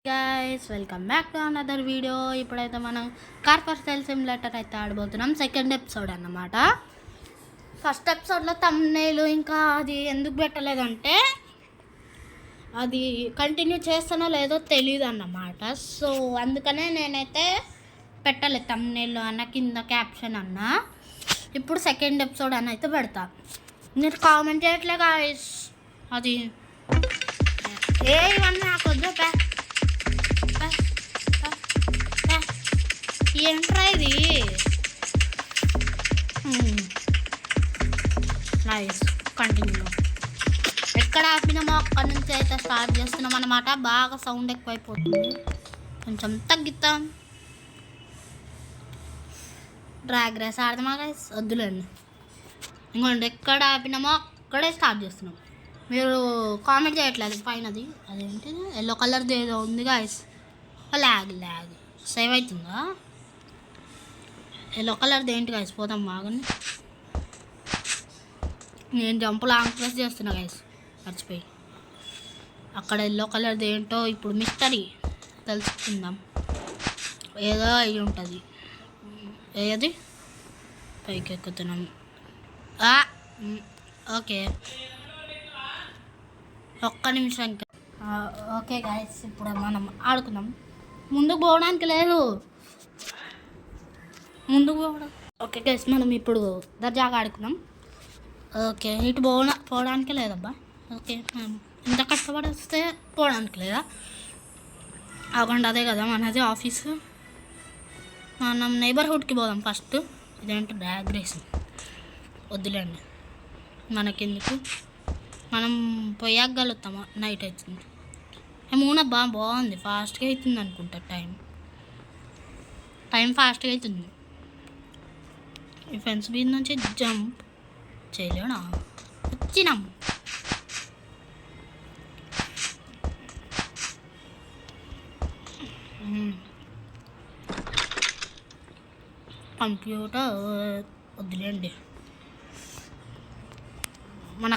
Guys welcome back to another video. ఇప్పుడైతే మనం car for sale simulator అయితే ఆడబోతున్నాం. Second episode అన్నమాట. ఫస్ట్ ఎపిసోడ్లో థంబ్నెయిల్ ఇంకా అది ఎందుకు పెట్టలేదంటే అది కంటిన్యూ చేస్తానో లేదో తెలియదు అన్నమాట. సో అందుకనే నేనైతే పెట్టలేదు థంబ్నెయిల్ అన్న కింద క్యాప్షన్ అన్న. ఇప్పుడు సెకండ్ ఎపిసోడ్ అని అయితే పెడతా. మీరు కామెంట్ చేయట్లే గాయస్. అది ఇవన్నీ నాకు వద్దు. ఏంట్రా ఇది? Nice, continue. ఎక్కడ ఆపినామో అక్కడి నుంచి అయితే స్టార్ట్ చేస్తున్నాం అన్నమాట. బాగా సౌండ్ ఎక్కువైపోతుంది, కొంచెం తగ్గిద్దాం. డ్రాగ్ రేస్ ఆడదామా గైస్? వద్దులేండి. ఇంకోండి, ఎక్కడ ఆపినామో అక్కడే స్టార్ట్ చేస్తున్నాం. మీరు కామెంట్ చేయట్లేదు పైనది. అదేంటి ఎల్లో కలర్ది ఏదో ఉంది గైస్. ల్యాగ్ సేవ్ అవుతుందా? ఎల్లో కలర్ది ఏంటి గైస్? పోదాం బాగుంది. నేను జంప్ లాంగ్ ప్రెస్ చేస్తున్నా గైస్, మర్చిపోయి. అక్కడ ఎల్లో కలర్ది ఏంటో ఇప్పుడు మిస్టరీ తెలుసుకుందాం. ఏదో అయి ఉంటుంది. ఏది? పైకి ఎక్కుతున్నాం. ఓకే, ఒక్క నిమిషం ఇంకా. ఓకే గైస్, ఇప్పుడు మనం ఆడుకుందాం. ముందుకు పోవడానికి లేదు, ముందుకు పోవడం. ఓకే గైస్, మనం ఇప్పుడు దర్జాగా ఆడుకుందాం. ఓకే, ఇటు పోవడానికి లేదబ్బా. ఓకే, మనం ఇంత కష్టపడి వస్తే పోవడానికి లేదా? అవ్వండి, అదే కదా మనది ఆఫీసు. మనం నైబర్హుడ్కి పోదాం ఫస్ట్. ఇదేంటి డ్రాగ్ రేసింగ్? వద్దులేండి, మనకెందుకు. మనం పోయాగలుగుతామా? నైట్ అవుతుంది. ఏమోనబ్బా, బాగుంది. ఫాస్ట్గా అవుతుంది అనుకుంటా. టైం ఫాస్ట్గా అవుతుంది. ఈ ఫెన్స్ మీద నుంచి జంప్ చేయలేనా? వచ్చినాం. కంప్యూటర్ వద్దులేండి, మన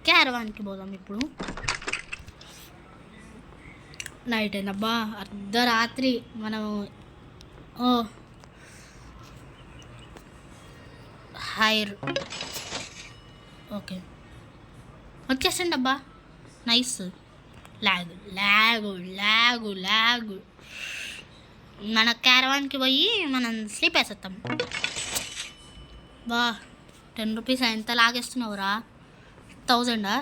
క్యారవాన్కి పోదాం ఇప్పుడు. నైట్ అయిందబ్బా, అర్ధరాత్రి. మనం హైర్ ఓకే వచ్చేసండి అబ్బా. నైస్. లాగు మన క్యారవాన్కి పోయి మనం స్లీప్ వేసేస్తాం. బా, 10 రూపీస్ ఎంత లాగేస్తున్నావురా? 1000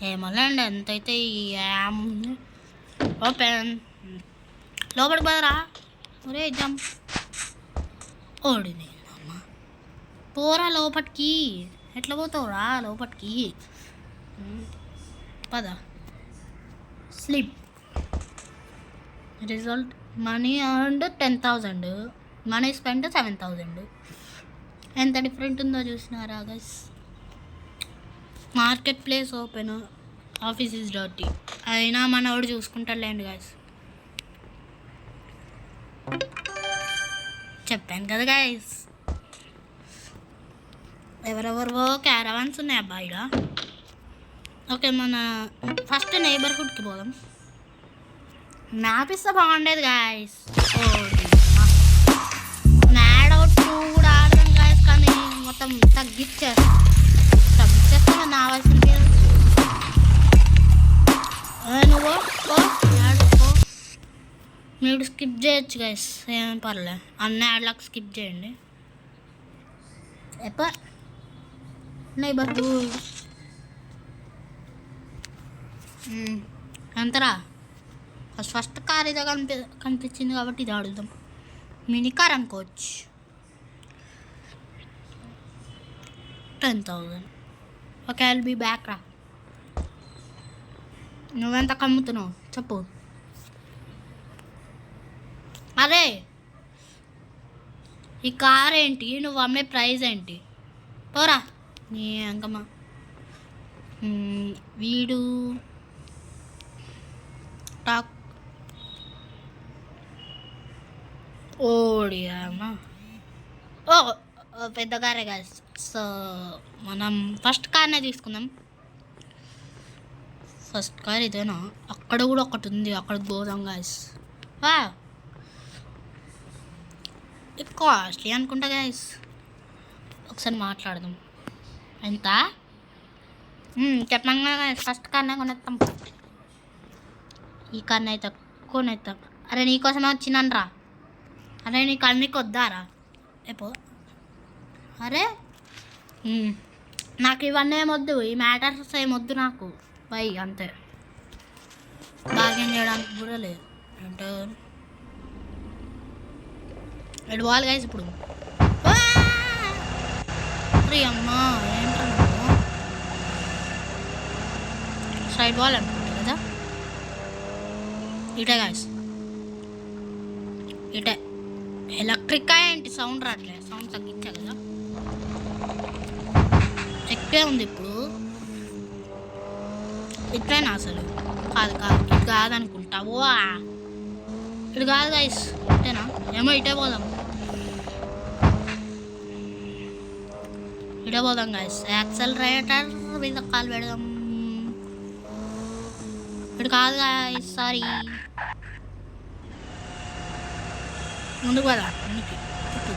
ఏమోలేండి, ఎంతైతే ఈ యామ్. ఓపెన్, లోపలికి పోదరా? ఒరే జంప్. ఓడిది అమ్మ. పోరా లోపలికి. ఎట్లా పోతావురా లోపలికి? పద. Sleep. Result money earned 10,000, money spend 7,000. ఎంత డిఫరెంట్ ఉందో చూసినారా guys? Market place open, office is dirty. అయినా మనవాడు చూసుకుంటాడులేండి గైస్. చెప్పాను కదా గైస్, ఎవరెవరివో క్యారవాన్స్ ఉన్నాయి అబ్బా ఇక్కడ. ఓకే, మన ఫస్ట్ నైబర్హుడ్కి పోదాం. మ్యాప్ ఇస్తే బాగుండేది గాయస్. మ్యాడ్ అవుట్ కూడా ఆడదాం గాయస్, కానీ మొత్తం తగ్గించేస్తాను నా వయసు పేరు. నువ్వు మీరు స్కిప్ చేయొచ్చు గైస్, ఏం పర్లే. అన్ని యాడ్లకు స్కిప్ చేయండి. ఎప్ప నైబర్హుడ్ ఎంతరా? ఫస్ట్ కార్ ఇదే కనిపించింది కాబట్టి ఇది ఆడుదాం. మినీ కార్ అనుకోవచ్చు. 10,000. ఓకే, ఐల్ బీ బ్యాక్ రా. నువ్వెంత కమ్ముతున్నావు చెప్పు. అరే, ఈ కార్ ఏంటి? నువ్వు అమ్మే ప్రైస్ ఏంటి? పోరా నీ అంకమ్మ. వీడు టాక్ ఓడియామా. పెద్ద కారే గాయస్. సో మనం ఫస్ట్ కార్నే తీసుకుందాం. ఫస్ట్ కార్ ఇదేనా? అక్కడ కూడా ఒకటి ఉంది, అక్కడికి పోదాం గాయస్. వా ఇది కాస్ట్లీ అనుకుంటా గాయస్. ఒకసారి మాట్లాడదాం. ఎంత చెప్పాం కదా గాయస్, ఫస్ట్ కార్నే కొనేస్తాం. ఈ కార్ని అయితే కొనేస్తాం. అరే నీకోసమే వచ్చినాను రా. అరే నీకు అన్నికి వద్దారా ఎపో. అరే నాకు ఇవన్నీ ఏమొద్దు, ఈ మ్యాటర్స్ ఏమొద్దు నాకు బై, అంతే. బార్గెన్ చేయడానికి కూడా లేదు అంటే ఎడు బాల్ గాయస్. ఇప్పుడు అరే అమ్మా ఏంటో సైడ్ బాల్ అనుకుంటా కదా. ఇటే గాయస్, ఇటే. ఎలక్ట్రిక్ ఏంటి సౌండ్ రావట్లే, సౌండ్ తగ్గించా కదా. ఎక్కే ఉంది ఇప్పుడు. ఇట్లైనా అసలు కాదు కాదు, ఇటు కాదనుకుంటా. ఓ ఇటు కాదు గైస్, ఇటేనా? ఏమో ఇటే పోదాం, ఇటే పోదాం గైస్. యాక్సలరేటర్ మీద కాలు పెడదాం. ఇటు కాదు గైస్, సారీ. ముందుకు కదా, ముందుకి చుట్టూ.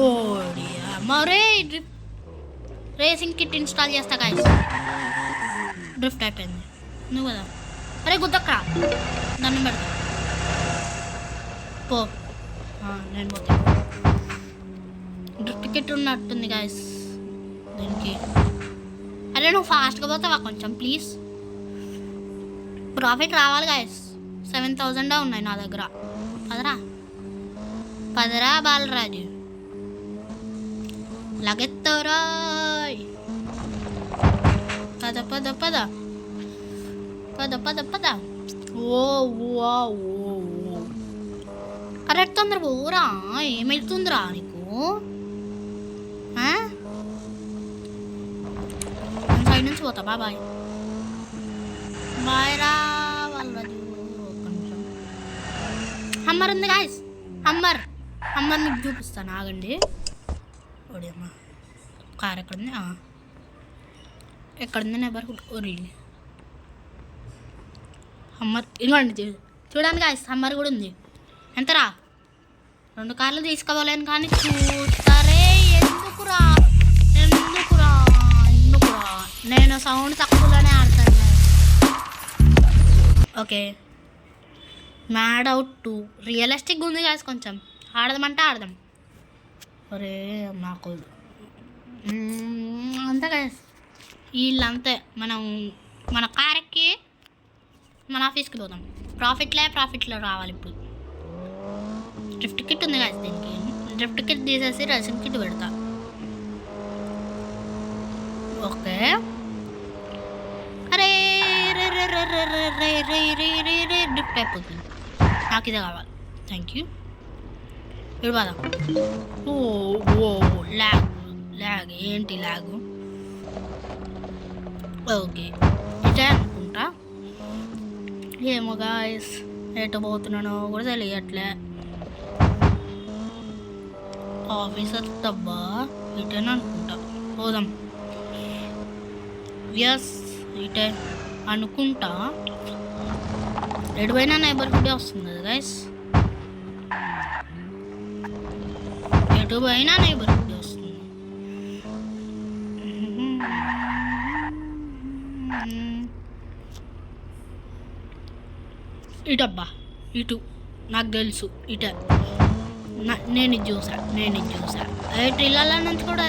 ఓడి మరే డ్రిఫ్ట్ రేసింగ్ కిట్ ఇన్స్టాల్ చేస్తా గాయస్. డ్రిఫ్ట్ అయిపోయింది. నువ్వు కదా. అరే గుద్దక్క నన్ను పెడతా పో. నేను పోతా. డ్రిఫ్ట్ కిట్ ఉన్నట్టుంది గాయస్ దీనికి. అరే నువ్వు ఫాస్ట్గా పోతావా కొంచెం ప్లీజ్? ప్రాఫిట్ రావాలి గాయస్. 7,000 ఉన్నాయి నా దగ్గర. పదరా బాలరాజు లగెత్తరా. పద పద పద పద పద పద. ఓ కరెక్ట్ తొందర పోరా. ఏమెళ్తుందిరా నీకు? సైడ్ నుంచి పోతా. బాయ్ బాయ్ రా బాలరాజు. హమ్మర్ ఉంది గాయస్, హమ్మర్ మీకు చూపిస్తాను ఆగండి. ఓడియమ్మా కార్ ఎక్కడుంది? ఎక్కడుంది నెబర్ ఓరి హమ్మర్. ఇదిగోండి చూడండి గాయస్, హమ్మర్ కూడా ఉంది. ఎంతరా? 2 కార్లు తీసుకోవాలని కానీ చూస్తారే. ఎందుకురా నేను సౌండ్ తక్కువలోనే ఆడతాను. ఓకే మ్యాడ్ అవుట్ 2 రియలిస్టిక్గా ఉంది గాయస్. కొంచెం ఆడదామంటే ఆడదాం. అరే నాకు అంతే గాయస్, వీళ్ళంతే. మన కారెక్కి మన ఆఫీస్కి పోదాం. ప్రాఫిట్లో రావాలి. ఇప్పుడు డ్రిఫ్ట్ కిట్ ఉంది గాయస్. దీనికి డ్రిఫ్ట్ కిట్ తీసేసి రేసింగ్ కిట్ పెడతా. ఓకే అరే రే రే రే రే రే రే రే రే రే డ్రిఫ్ట్ అయిపోతుంది. నాకు ఇదే కావాలి. Thank you. ఇవ్వదా? ఓ ల్యాగ్ ఏంటి ల్యాగు? ఓకే ఇదే అనుకుంటా. ఏమో గాయస్, ఎటు పోతున్నానో కూడా తెలియట్లే. ఆఫీసర్ తబ్బా ఇటేనా అనుకుంటా. పోదాం. ఎస్ ఇటే అనుకుంటా. ఎటువైనా నైబర్హుడ్ వస్తుంది కదా గైస్. ఎటువైనా నైబర్హుడ్ వస్తుంది. ఇటబ్బా ఇటు నాకు తెలుసు. ఇటే నేను ఇది చూసా. ట్రీల నుంచి కూడా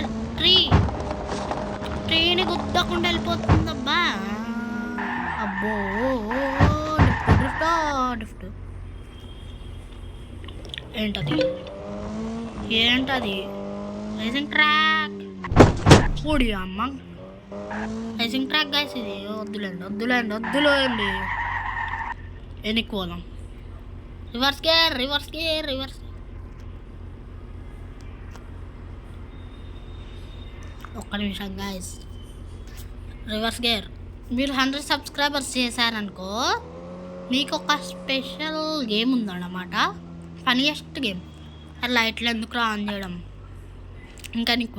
ట్రీని గుద్దకుండా వెళ్ళిపోతుందబ్బా. అబ్బో డ్రిఫ్ట్ ఏంటది? Racing track. పూడి అమ్మ రేసింగ్ ట్రాక్ గాయస్ ఇది. వద్దులేండి. వెనక్కి పోదాం. Reverse gear. ఒక్క నిమిషం గాయస్. Reverse gear. మీరు 100 సబ్స్క్రైబర్స్ చేశారనుకో, మీకు ఒక స్పెషల్ గేమ్ ఉందన్నమాట. Funniest game. ఆ లైట్లు ఎందుకు ఆన్ చేయడం ఇంకా నీకు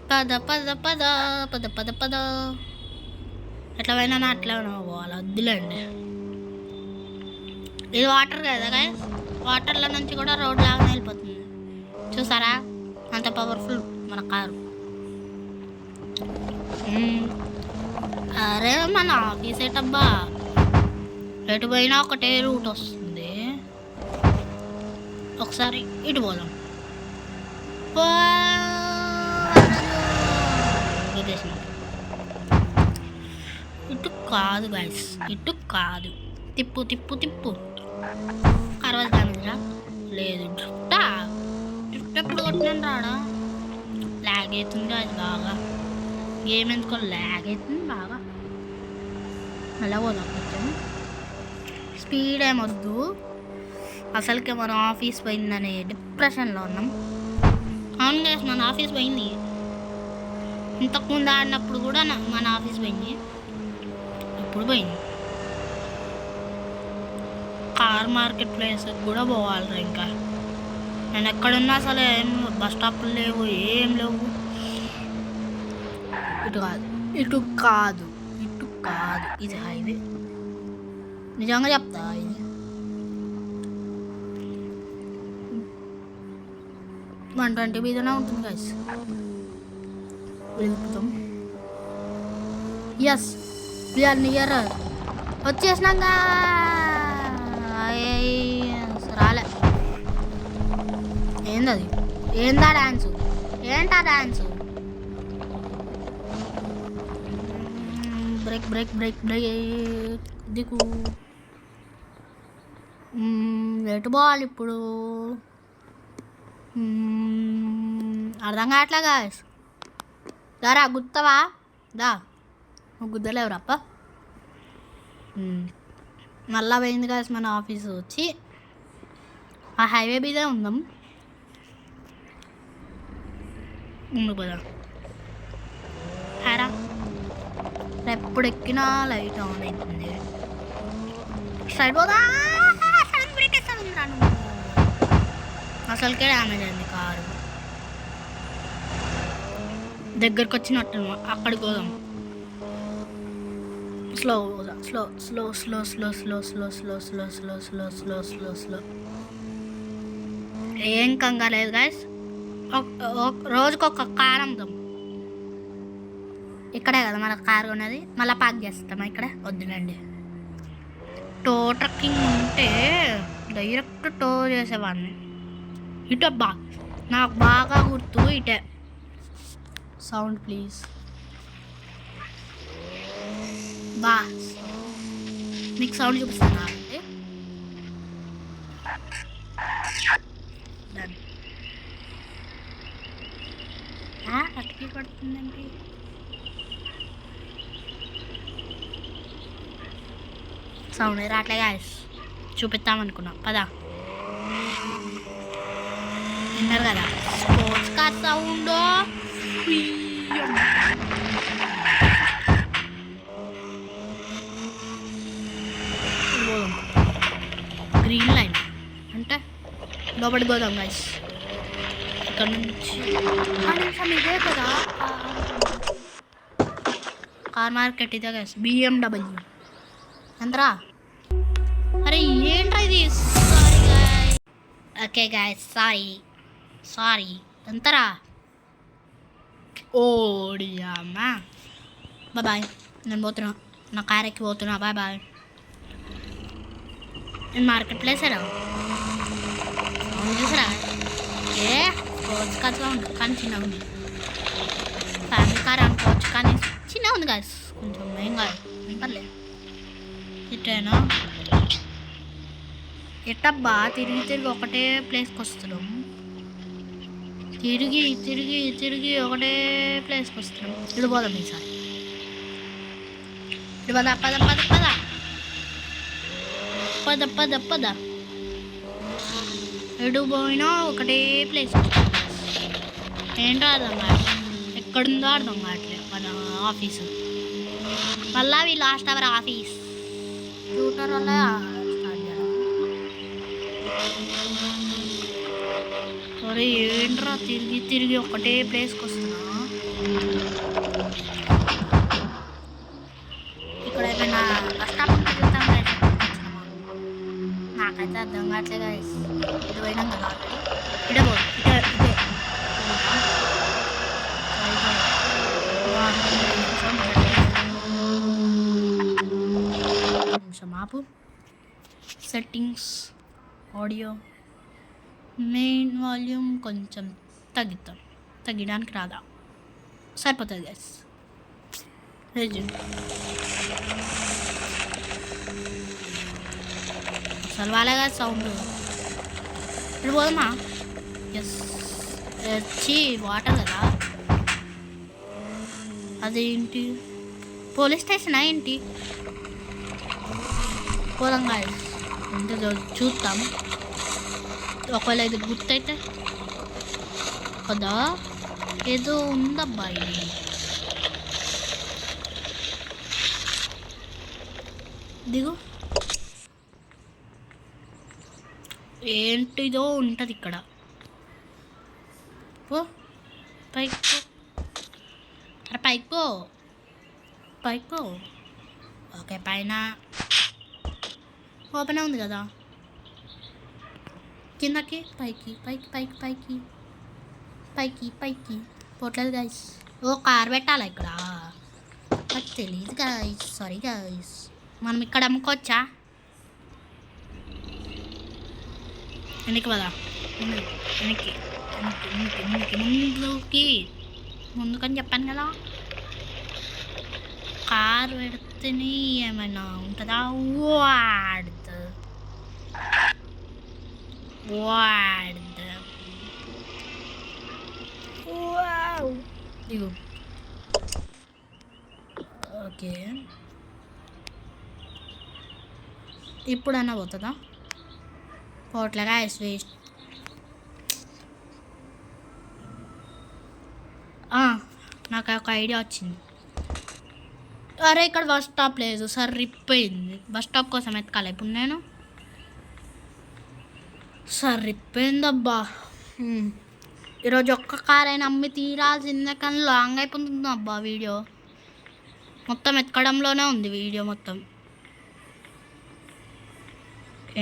పద పద పద పద పద పద ఎట్లా పోయినా అట్లా పోవాలి, వద్దులేండి. ఇది వాటర్ కదా గైస్, వాటర్లో నుంచి కూడా రోడ్ లాగా వెళ్ళిపోతుంది. చూసారా అంత పవర్ఫుల్ మన కారు. అరే మన ఆఫీస్ ఏటబ్బా, ఎటు పోయినా ఒకటే రూట్ వస్తుంది. ఒకసారి ఇటు పోదాం. ఇటు కాదు గైస్, ఇటు కాదు. తిప్పు తిప్పు తిప్పు. కరవదు డ్యామేజా లేదు. డ్రిఫ్ట్ ఎప్పుడు కొట్టినాను రాడా. ల్యాగ్ అవుతుంది అది బాగా. గేమ్ ఎందుకో ల్యాగ్ అవుతుంది బాగా. అలా పోదాం కొంచెం. స్పీడ్ ఏమొద్దు. అసలుకే మన ఆఫీస్ పోయిందనే డిప్రెషన్లో ఉన్నాం. అవును గైస్, మన ఆఫీస్ పోయింది. ఇంతకుముందు ఆడినప్పుడు కూడా మన ఆఫీస్ పోయింది, ఇప్పుడు పోయింది. కార్ మార్కెట్ ప్లేస్కి కూడా పోవాలి. ఇంకా నేను ఎక్కడున్నా అసలు ఏం బస్ స్టాప్లు లేవు, ఏం లేవు. ఇటు కాదు, ఇటు కాదు, ఇటు కాదు. ఇది హైవే, నిజంగా చెప్తా. ఇది 120 మీదనే ఉంటుంది గైస్. వెళ్ళిపోతాం. Yes we are near. వచ్చేసినాక రాలే. ఏందది, ఏందా డ్యాన్సు, ఏంటా dance. Break break break break దిక్కు. ఎటు పోవాలి ఇప్పుడు అర్థం కావట్లే గాయస్. దారా గుత్తవా దా, నువ్వు గుద్దలేవురప్ప. మళ్ళా పోయింది గాయస్ మన ఆఫీసు. వచ్చి ఆ హైవే మీదే ఉందాం. ముందు పోదా హారా. ఎప్పుడు ఎక్కినా లైట్ ఆన్ అవుతుంది. సైడ్ పోదా. అసలుకే డ్యామేజ్ అయింది కారు. దగ్గరకు వచ్చినట్టు అక్కడికి పోదాం. Slow slow slow slow slow slow slow slow slow slow slow slow slow slow. ఏం కంగా లేదు గాయస్. రోజుకొక కార్ అమ్ముదాం. ఇక్కడే కదా మన కారు ఉన్నది. మళ్ళీ పార్క్ చేస్తామా ఇక్కడే? వద్దులండి. టో ట్రక్కింగ్ ఉంటే డైరెక్ట్ టో చేసేవాడిని. ఇటబ్బా నాకు బాగా గుర్తు ఇటే. Sound please. బా మీకు సౌండ్ చూపిస్తాను అంటే అటుకి పడుతుందండి. సౌండ్ రాట్లే గాయస్, చూపిస్తామనుకున్నా. పదా విన్నారు కదా sports car sound. Green line అంటే లోపలికి పోదాం గైస్. ఇక్కడ నుంచి నిమిషం ఇదే కదా కార్ మార్కెట్. ఇదే గైస్ BMW. ఎంతరా? అరే ఏంట్రా ఇది? Sorry guys. Okay guys, sorry ఎంతరా? ఓడియమ్మా. బాయ్, నేను పోతున్నా. నా కార్ ఎక్కి పోతున్నా. బాయ్. నేను మార్కెట్ ప్లేసేరా చూసారా? స్పోర్ట్స్ కార్లో ఉంది కానీ చిన్నగా ఉంది. ఫ్యామిలీ కార్ అనుకోవచ్చు కానీ చిన్నగా ఉంది గాయస్. కొంచెం ఏం కాదు, పర్లేదు. ఇటేనా? ఎట్టబ్బా తిరిగి ఒకటే ప్లేస్కి వస్తున్నాం. తిరిగి ఒకటే ప్లేస్కి వస్తున్నాం. ఇటు పోదాం ఈసారి. ఇటు పద. ఎటు పోయినా ఒకటే ప్లేస్. ఏంటో అర్థం కావట్లేదు, ఎక్కడుందో అర్థం కావట్లేదు మన ఆఫీసు. మళ్ళా we last our office tutor వల్ల స్టార్ట్ చేయాలి. సరే ఏంట్రా తిరిగి ఒకటే ప్లేస్కి వస్తున్నా. నాకైతే అర్థం కావట్లేదు గైస్. ఇటు పోయినాం కదా ఆల్రెడీ. ఇటే పో ఇటే ఇటే నిమిషం ఆపు. సెట్టింగ్స్, ఆడియో, మెయిన్ వాల్యూమ్ కొంచెం తగ్గడానికి రాదా? సరిపోతుంది గైస్. రెజ్యూమ్ అసలు వాళ్ళగా సౌండ్. ఇప్పుడు పోదమ్మా. ఎస్ వచ్చి వాటర్ కదా. అదేంటి పోలీస్ స్టేషనా ఏంటి? పోదాం గైస్. ఏంటో చూద్దాం. ఒకవేళ ఇది గుర్తయితే కదా. ఏదో ఉందబ్బా ఇది. దిగు. ఏంటిదో ఉంటుంది ఇక్కడ. పో పైకి పో. అరే పైకి పో. పైకి పో. ఓకే పైన ఓపెన్ ఉంది కదా. కిందకి పైకి పైకి పైకి పైకి పైకి పైకి పోట్లేదు గైస్. ఓ కార్ పెట్టాలా ఇక్కడ? నాకు తెలియదు గైస్. Sorry guys. మనం ఇక్కడ అమ్ముకోవచ్చా? వెనక్కి పదా. వెనక్కి ముందుకని చెప్పాను కదా. కార్ పెడితేనే ఏమైనా ఉంటుందా? ఇగో ఓకే. ఇప్పుడన్నా పోతుందా? పోట్లేగా వేస్ట్. నాకు ఒక ఐడియా వచ్చింది. అరే ఇక్కడ బస్ స్టాప్ లేదు, సరిపోయింది. బస్ స్టాప్ కోసం ఎత్తుకాలి ఇప్పుడు నేను. సరిపోయిందబ్బా. ఈరోజు ఒక్క కార్ అయినా అమ్మి తీరాల్సిందే, కానీ లాంగ్ అయిపోతుంది అబ్బా. వీడియో మొత్తం ఎక్కడంలోనే ఉంది. వీడియో మొత్తం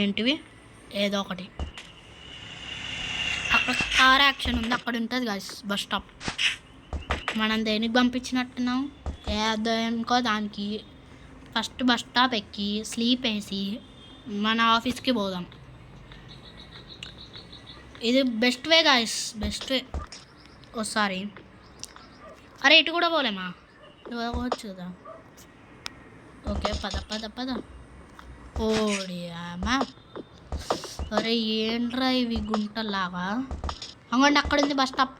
ఏంటివి ఏదో ఒకటి. అక్కడ కార్ యాక్షన్ ఉంది, అక్కడ ఉంటుంది గాయస్ బస్ స్టాప్. మనం దేనికి పంపించినట్టున్నాం ఏదనుకో దానికి. ఫస్ట్ బస్ స్టాప్ ఎక్కి స్లీప్ వేసి మన ఆఫీస్కి పోదాం. ఇది best way guys, best way. ఓసారి అరే ఇటు కూడా పోలేమా? పోవచ్చు కదా. ఓకే పద పద పద. ఓడియామా. అరే ఏంట్రా ఇవి గుంటలాగా. అంగండి అక్కడ ఉంది బస్ స్టాప్.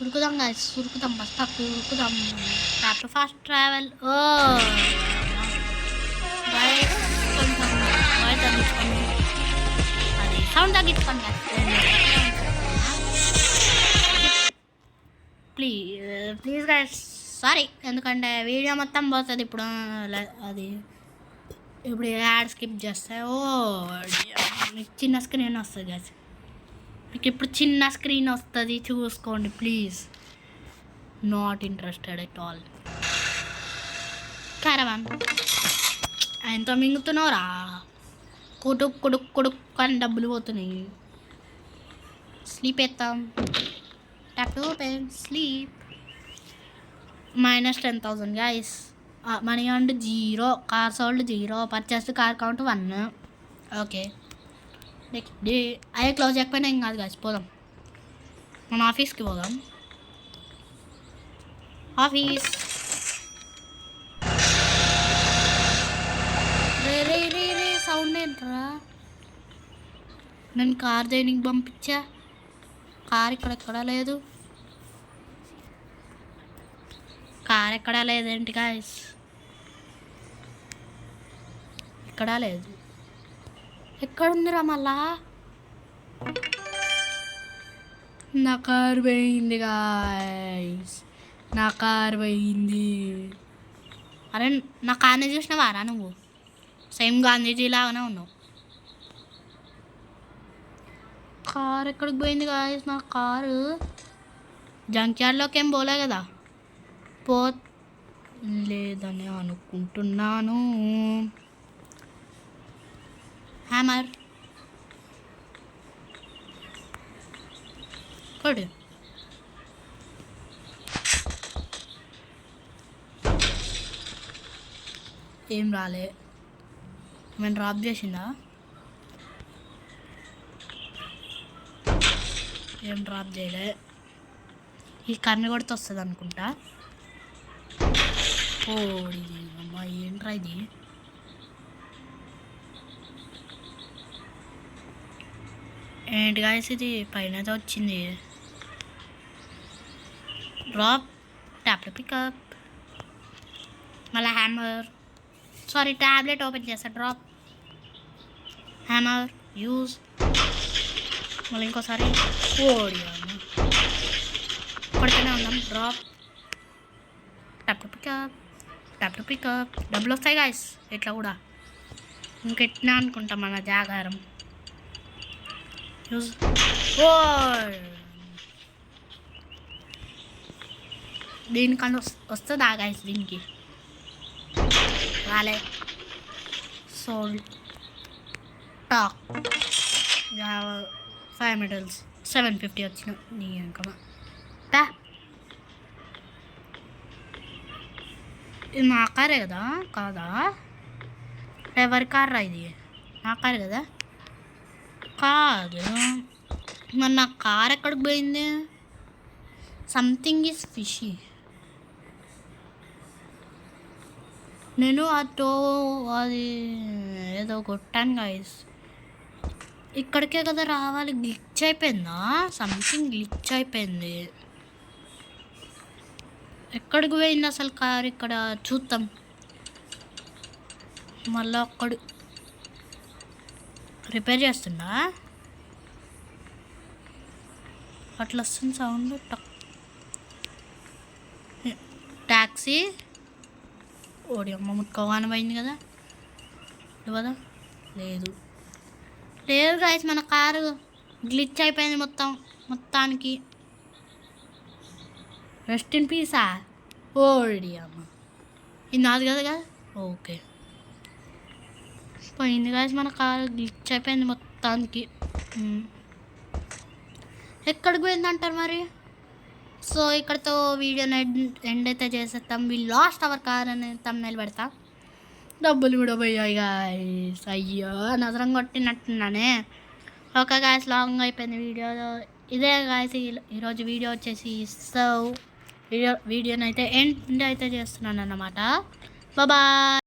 ఉరుకుదాం గాయస్, ఉరుకుదాం బస్ స్టాప్ ఉరుకుదాం. Top fast travel. ఓ కొంచెం వాయిస్ తగ్గించుకోండి, అది సౌండ్ తగ్గించుకోండి ప్లీజ్ గాయస్. సారీ, ఎందుకంటే వీడియో మొత్తం పోతుంది ఇప్పుడు. అది ఇప్పుడు యాడ్ స్కిప్ చేస్తే మీకు చిన్న స్క్రీన్ వస్తుంది గాయస్. మీకు ఇప్పుడు చిన్న స్క్రీన్ వస్తుంది, చూసుకోండి please. Not interested at all. Caravan ఆయనతో మింగుతున్నావురా. కొడుక్ కొడుక్ కొడుక్ అని డబ్బులు పోతున్నాయి. స్లీప్ ఎత్తాం. Tap to open sleep. -10,000 guys. Money and 0. Car sold 0. Purchased car count 1. Okay next day. అయ్యే క్లోజ్ చేయకపోయినా ఏం కాదు గైస్, పోదాం మన ఆఫీస్కి పోదాం. ఆఫీస్. రే రే రే రే సౌండ్ ఏంట్రా? నేను కార్ దేనికి పంపించా? కార్ ఇక్కడెక్కడా లేదు. కార్ ఎక్కడా లేదేంటి గాయస్? ఎక్కడా లేదు. ఎక్కడుందిరా మళ్ళా? నా కార్ పోయింది గాయస్, నా కార్ పోయింది. అరే నా కార్ని చూసినావారా నువ్వు? సేమ్ గాంధీజీ లాగానే ఉన్నావు. కార్ ఎక్కడికి పోయింది గాయస్? నా కారు జంక్ యార్డ్లోకి ఏం పోలే కదా. లేదని అనుకుంటున్నాను. హ్యామర్ కొడు. ఏం రాలే. మేము డ్రాప్ చేసిందా? ఏం డ్రాప్ చేయలే. ఈ కన్ను కొడితే వస్తుంది అనుకుంటా. ఓడి అమ్మా, ఏంట్రా ఇది? ఏంటి గాయస్ ఇది? పైన అయితే వచ్చింది. డ్రాప్, ట్యాప్ పికప్, మళ్ళీ హ్యామర్, సారీ ట్యాబ్లెట్ ఓపెన్ చేస్తా. డ్రాప్, హ్యామర్, యూజ్, మళ్ళీ ఇంకోసారి. ఓడి అమ్మ, కొడుతూనే ఉన్నాం. డ్రాప్, ట్యాప్ పికప్, డబ్బులు వస్తాయి గాయస్ ఇట్లా కూడా. ఇంకెట్నా అనుకుంటాం మన జాగారం. యూజ్, ఓ దీనికన్నా వస్తుందా గాయస్? దీనికి రాలే. సోల్ టాక్ 5 మెడల్స్ 750 వచ్చిన. నీ అంకమా టా. ఇది నా కారే కదా? కాదా, ఎవరి కార్రా ఇది? నా కారు కదా? కాదు. మరి నా కార్ ఎక్కడికి పోయింది? Something is fishy. నేను అది ఏదో కొట్టాను గాయస్. ఇక్కడికే కదా రావాలి. గ్లిచ్ అయిపోయిందా? సంథింగ్ గ్లిచ్ అయిపోయింది. ఎక్కడికి పోయింది అసలు కార్? ఇక్కడ చూద్దాం. మళ్ళీ అక్కడు రిపేర్ చేస్తుందా? అట్లా వస్తుంది సౌండ్. ట్యాక్సీ. ఓడి అమ్మ, ముట్టుకోగానే పోయింది కదా? కదా? లేదు లేదు గాయస్, మన కారు గ్లిచ్ అయిపోయింది మొత్తానికి. Rest in Pisa? ఓడి అమ్మ, ఇది నాది కదా? ఓకే, పోయింది గాయస్, మన కారు గ్లిచ్ అయిపోయింది మొత్తానికి. ఎక్కడికి పోయింది అంటారు మరి? సో ఇక్కడతో వీడియోని ఎండ్ అయితే చేసేస్తాం. వి లాస్ట్ అవర్ కార్ అని తమ్నైల్ పెడతా. డబ్బులు కూడా పోయాయి గాయస్. అయ్యో, నజరం కొట్టినట్టున్నానే. ఓకే గాయస్, లాంగ్ అయిపోయింది వీడియో. ఇదే గాయస్ ఈరోజు వీడియో వచ్చేసి. సో వీడియోని అయితే ఎండ్ అయితే చేస్తున్నాను అన్నమాట. బాయ్.